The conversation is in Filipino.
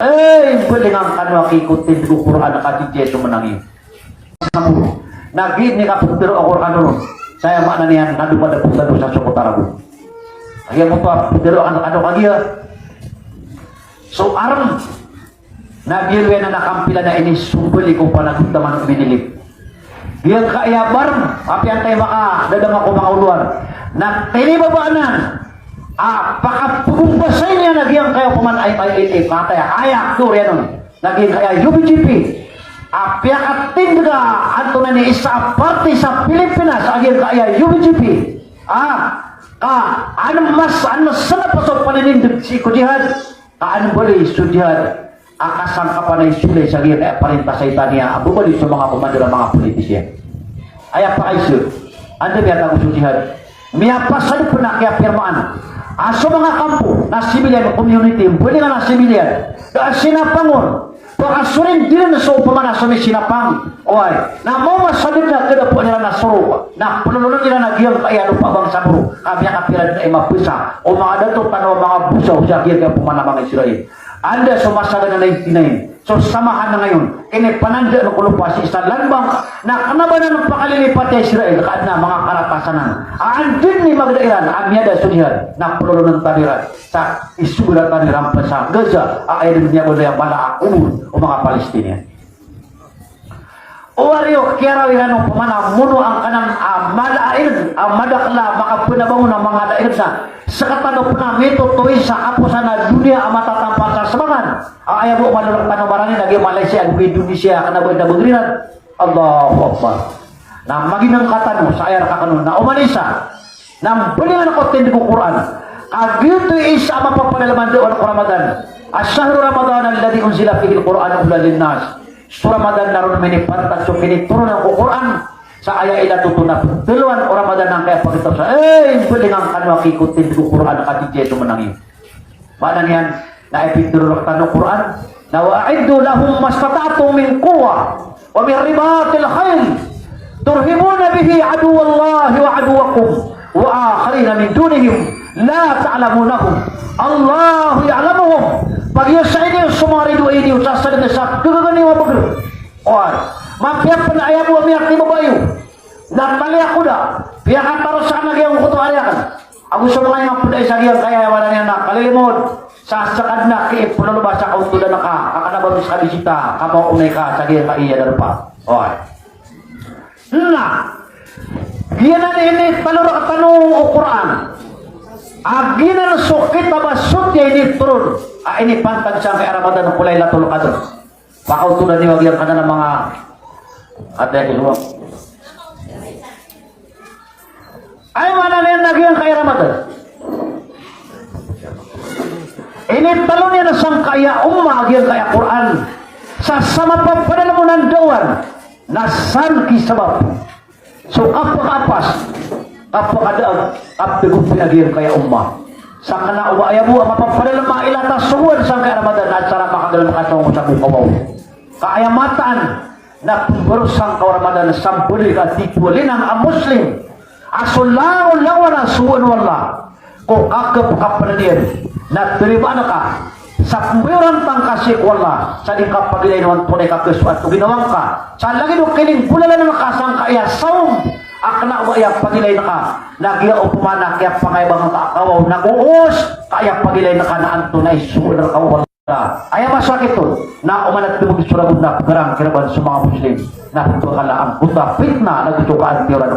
Pwede nga kanwa kikutin ko Quran na katitye sumanangin. Nagid ni kaputiro ako ano saya makna niyan nadumada po sa sukotarago. Kaya mo pa putiro ano kagya. So aram nagilwe na nakampila na ini sumbuli ko pa nagtaman binilip. Diyan kaya barm api antay maka dadang ako mga uluan. Tinibabaanan pakapugubasay niya nagyang kayo kuman ay patay ayak to yan naging kaya UBGP piakatin ka ato na ni isa parte sa Pilipinas aging kaya UBGP ano sana pa sa paninindig si Kujihad ano bali sudihad akasang kapanay sulay sa aging kaya parintasay niya abubali sa mga komando ng mga politisyan ayaw pa kayo ano biya tayo sudihad miyapasan po na kaya pirmaan aso mga kampo na civilian community pwede nga na civilian dahil sinapangon pakasurin din na sa upamana sa may sinapang oy na mo masalit na kada po nila na suro na punulunod nila na giyang kaya lupa bang saburo kami ang kapilan na imapisa o mga dato tanaw mga busaw sa giyang kaya pumana mga Israel anda sumasaga na 99 so samahan na ngayon kini pananda ng kulupasi sa lanbang na kanabanan ng pakalilipat sa Israel kaad na mga karatasanan andin ni magdairan amyada sulihan na pululo ng taniran sa isura taniran pa sa Gaza ayon niya mo na yung bala akumul o mga Palestinian Owario kaya rawihan ng pamana muno ang kanang madain madakla makapunabangon ng mga dain sa katano po na mito tuwi sa kapusan na dunia ang matatampan sa sabangan ayaw mo manulak tanong naging Malaysia ang Indonesia kanabay na bagrinan Allahu Akbar na maginang katano sa ayar kakanon na umanisa na bulingan ako tindig ko Quran agito isa mapapanalaman doon ko Ramadan asyahru Ramadan alladhi unzila fihi al-Quran hudan linnas Ramadan naroon minipantas so pinituro ng Quran sa aya ila tutuna tuluan o Ramadan ang kaya pagkitaw sa pwede nga kanwa kikutin ko Quran na katitye sumanangin mana niyan na ipituro ng Quran na wa'iddu lahum mastata'tum min quwwa wa min ribatil khayl turhibuna bihi aduwallahi wa aduwakum wa akharina min dunihim la ta'lamunahum Allahu ya'lamuhum pag yun sa inyo sumarido inyo sa salita sa gagagani wa bagro oy mapiyak pa na ayaw mo amiyak ni babayo nagmaliak ko na piyakan taro sa nagyang kuto ariyakan ako sa mga yung puday sa giyang kaya wala niya na kalilimod sa sakad na kiip puno ba sa kautulan na ka kakanabang sa bisita kapag unay ka sa giyang kaiya na pa oy na giyanan ini talura tanong o Quran aginan sukit abasot ya ini turun ini pantag siya kay Ramadan ng kulay latul qadr pakautulan ni wag yung kana ng mga ada ilmu ay mana na yan nagyang kay Ramadan ini talon yan sang kaya nagyang kaya Quran sa sama papadala mo ng dawan nasan kisabab so kapakapas kapakadaag kapagong pinagyan kaya sa kana ayaw mo mapapadala mailata suwan sang kaya Ramadan at sarap makagalang makatawang sa bukawaw kaayamatan na pemberusang kau Ramadan sampuli ka titualin ang Muslim asulao lawan suwan wala ko akap kapanadian na terima ka sa pemberan tangkasik wala sa di kapagilay naman tunay ka kesuat ginawang ka sa lagi nung kiling bulalan na makasang kaya saum akna wa ya pagilay na ka nagya upumana kaya pangaybang kaakawaw naguos kaya pagilay na ka na antunay suwan na kawaw ayaw masakit to na umanat dumugis surabog na perang kiraban sa mga Muslim na pagkakalaan punta fitna na gusto ka ang tiyora na